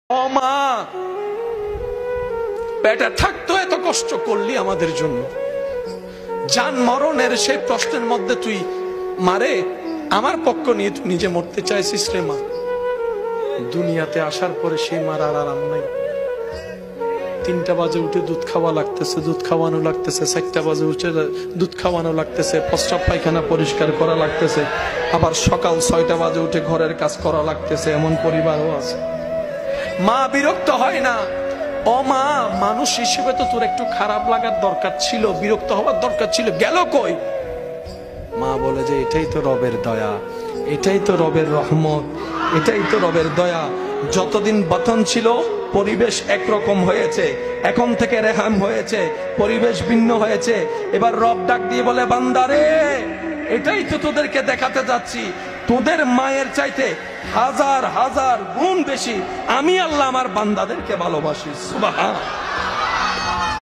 ও মা, পেটে থাকতো এত কষ্ট করলি আমাদের জন্য, জান মরণের সেই প্রশ্নের মধ্যে তুই মারে আমার পক্ষ নিয়ে তুই নিজে মরতে চাইছিস রে মা। দুনিয়াতে আসার পরে সেই মার আর আরাম নাই। 3টা বাজে উঠে দুধ খাওয়া লাগতেছে, দুধ খাওয়ানো লাগতেছে, 4টা বাজে উঠে দুধ খাওয়ানো লাগতেছে, প্রস্রাব পায়খানা পরিষ্কার করা লাগতেছে, আবার সকাল 6টা বাজে উঠে ঘরের কাজ করা লাগতেছে। এমন পরিবারও আছে। মা বিরক্ত হয় না? ও মা, মানুষ হিসেবে তো তোর একটু খারাপ লাগার দরকার ছিল, বিরক্ত হওয়ার দরকার ছিল, গেল কই? মা বলে যে এটাই তো রবের দয়া, এটাই তো রবের রহমত, এটাই তো রবের দয়া। যতদিন বতন ছিল পরিবেশ একরকম হয়েছে, এখন থেকে রেহাম হয়েছে, পরিবেশ ভিন্ন হয়েছে। এবার রব ডাক দিয়ে বলে, বান্দারে এটাই তো তোদেরকে দেখাতে যাচ্ছি, তোদের মায়ের চাইতে হাজার হাজার গুণ বেশি আমি আল্লাহ আমার বান্দাদেরকে ভালোবাসি। সুবহান।